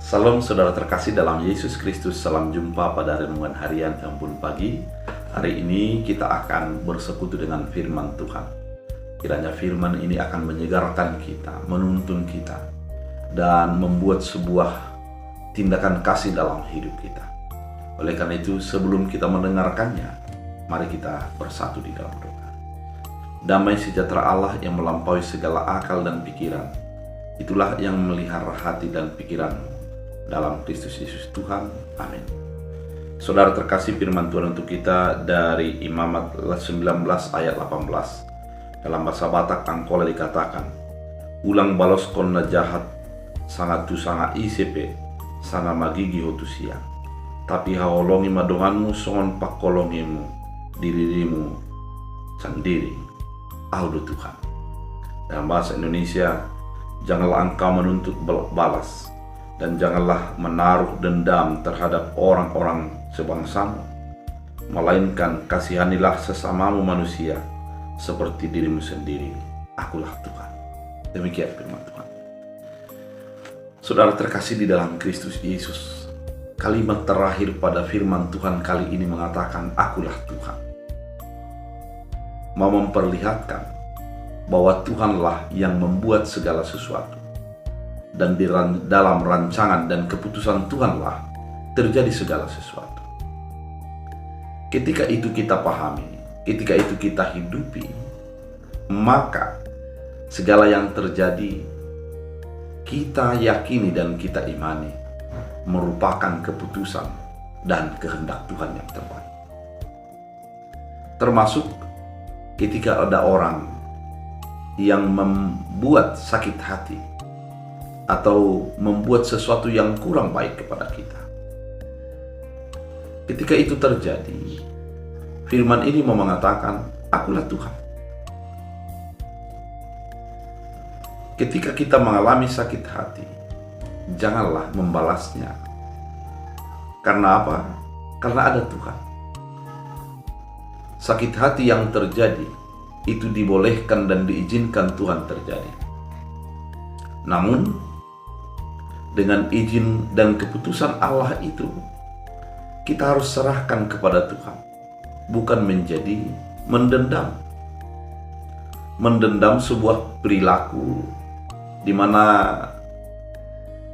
Salam saudara terkasih dalam Yesus Kristus. Salam jumpa pada renungan harian Embun Pagi. Hari ini kita akan bersekutu dengan firman Tuhan. Kiranya firman ini akan menyegarkan kita, menuntun kita, dan membuat sebuah tindakan kasih dalam hidup kita. Oleh karena itu, sebelum kita mendengarkannya, mari kita bersatu di dalam doa. Damai sejahtera Allah yang melampaui segala akal dan pikiran, itulah yang memelihara hati dan pikiranmu dalam Kristus Yesus Tuhan. Amin. Saudara terkasih, firman Tuhan untuk kita dari Imamat 19 ayat 18. Dalam bahasa Batak Angkola dikatakan, ulang balos konna jahat sangat tu sangat ICP sana magigi hotusia, tapi haolongi madonganmu songon pakolongimu dirimu sendiri. Audo Tuhan. Dalam bahasa Indonesia, janganlah engkau menuntut balas, dan janganlah menaruh dendam terhadap orang-orang sebangsamu, melainkan kasihanilah sesamamu manusia seperti dirimu sendiri. Akulah Tuhan. Demikian firman Tuhan. Saudara terkasih di dalam Kristus Yesus, kalimat terakhir pada firman Tuhan kali ini mengatakan, akulah Tuhan. Mau memperlihatkan bahwa Tuhanlah yang membuat segala sesuatu, dan di dalam rancangan dan keputusan Tuhanlah terjadi segala sesuatu. Ketika itu kita pahami, ketika itu kita hidupi, maka segala yang terjadi kita yakini dan kita imani merupakan keputusan dan kehendak Tuhan yang terbaik. Termasuk ketika ada orang yang membuat sakit hati atau membuat sesuatu yang kurang baik kepada kita. Ketika itu terjadi, firman ini mau mengatakan, akulah Tuhan. Ketika kita mengalami sakit hati, janganlah membalasnya. Karena apa? Karena ada Tuhan. Sakit hati yang terjadi itu dibolehkan dan diizinkan Tuhan terjadi. Namun dengan izin dan keputusan Allah itu, kita harus serahkan kepada Tuhan, bukan menjadi mendendam. Mendendam sebuah perilaku di mana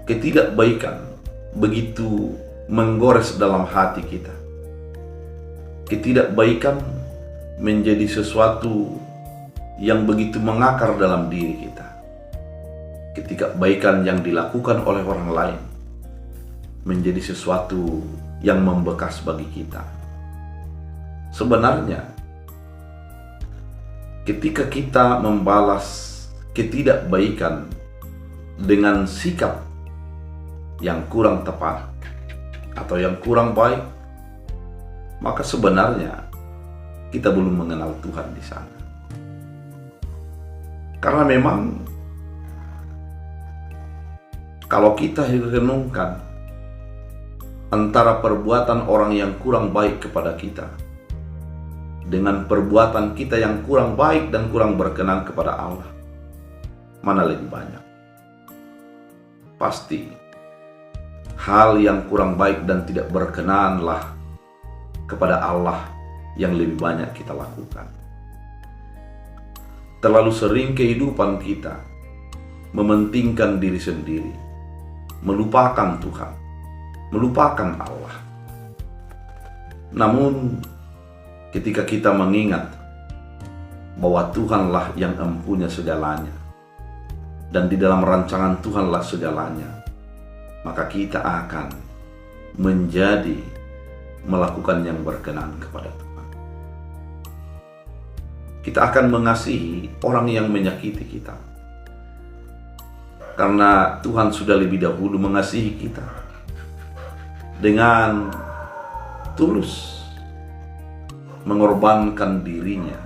ketidakbaikan begitu menggores dalam hati kita. Ketidakbaikan menjadi sesuatu yang begitu mengakar dalam diri kita. Ketika kebaikan yang dilakukan oleh orang lain menjadi sesuatu yang membekas bagi kita. Sebenarnya, ketika kita membalas ketidakbaikan dengan sikap yang kurang tepat atau yang kurang baik, maka sebenarnya kita belum mengenal Tuhan di sana. Karena memang kalau kita renungkan antara perbuatan orang yang kurang baik kepada kita dengan perbuatan kita yang kurang baik dan kurang berkenan kepada Allah, mana lebih banyak? Pasti hal yang kurang baik dan tidak berkenanlah kepada Allah yang lebih banyak kita lakukan. Terlalu sering kehidupan kita mementingkan diri sendiri, melupakan Tuhan, melupakan Allah. Namun ketika kita mengingat bahwa Tuhanlah yang empunya segalanya, dan di dalam rancangan Tuhanlah segalanya, maka kita akan menjadi melakukan yang berkenan kepada Tuhan. Kita akan mengasihi orang yang menyakiti kita, karena Tuhan sudah lebih dahulu mengasihi kita dengan tulus, mengorbankan dirinya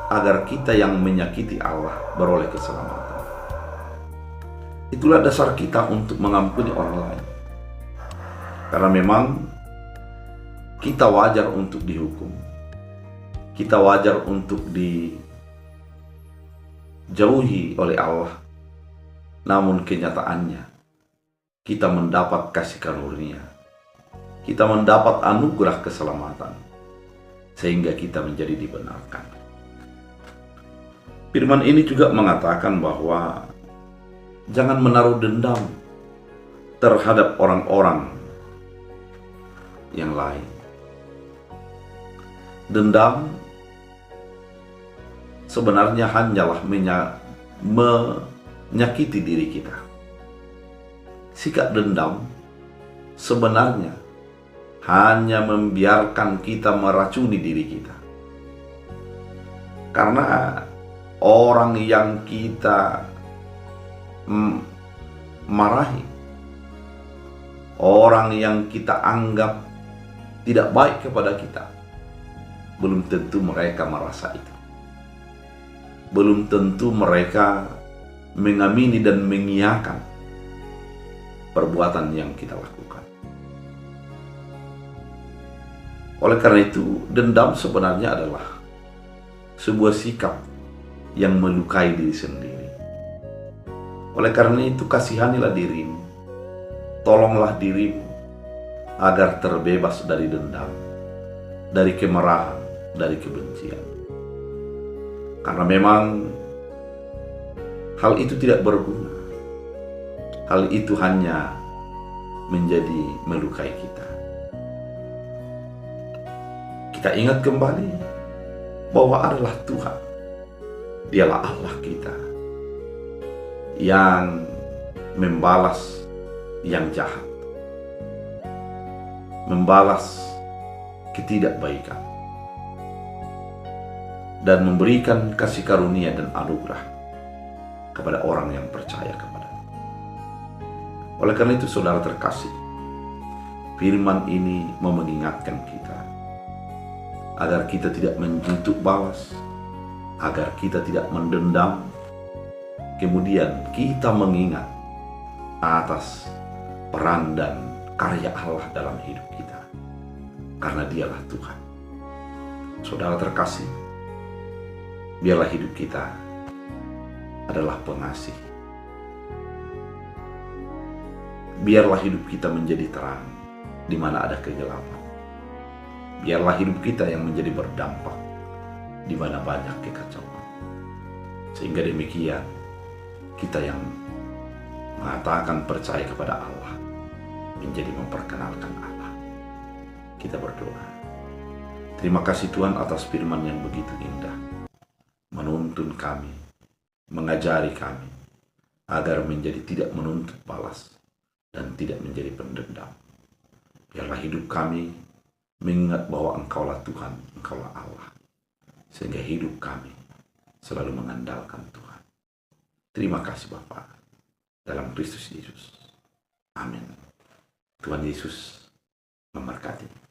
agar kita yang menyakiti Allah beroleh keselamatan. Itulah dasar kita untuk mengampuni orang lain. Karena memang kita wajar untuk dihukum, kita wajar untuk dijauhi oleh Allah. Namun kenyataannya kita mendapat kasih karunia, kita mendapat anugerah keselamatan, sehingga kita menjadi dibenarkan. Firman ini juga mengatakan bahwa jangan menaruh dendam terhadap orang-orang yang lain. Dendam sebenarnya hanyalah menyakiti diri kita. Sikap dendam sebenarnya hanya membiarkan kita meracuni diri kita. Karena orang yang kita marahi, orang yang kita anggap tidak baik kepada kita, belum tentu mereka merasa itu. Belum tentu mereka mengamini dan mengiyakan perbuatan yang kita lakukan. Oleh karena itu, dendam sebenarnya adalah sebuah sikap yang melukai diri sendiri. Oleh karena itu, kasihanilah dirimu, tolonglah dirimu agar terbebas dari dendam, dari kemarahan, dari kebencian. Karena memang hal itu tidak berguna. Hal itu hanya menjadi melukai kita. Kita ingat kembali bahwa adalah Tuhan. Dialah Allah kita yang membalas yang jahat, membalas ketidakbaikan, dan memberikan kasih karunia dan anugerah kepada orang yang percaya kepada. Oleh karena itu, saudara terkasih, firman ini mengingatkan kita agar kita tidak menuntut balas, agar kita tidak mendendam. Kemudian kita mengingat atas peran dan karya Allah dalam hidup kita, karena Dialah Tuhan. Saudara terkasih, biarlah hidup kita adalah pengasih. Biarlah hidup kita menjadi terang di mana ada kegelapan. Biarlah hidup kita yang menjadi berdampak di mana banyak kekacauan. Sehingga demikian, kita yang mengatakan percaya kepada Allah menjadi memperkenalkan Allah. Kita berdoa. Terima kasih Tuhan atas firman yang begitu indah, menuntun kami, mengajari kami agar menjadi tidak menuntut balas dan tidak menjadi pendendam. Biarlah hidup kami mengingat bahwa Engkaulah Tuhan, Engkaulah Allah, sehingga hidup kami selalu mengandalkan Tuhan. Terima kasih Bapa, dalam Kristus Yesus. Amin. Tuhan Yesus memberkati.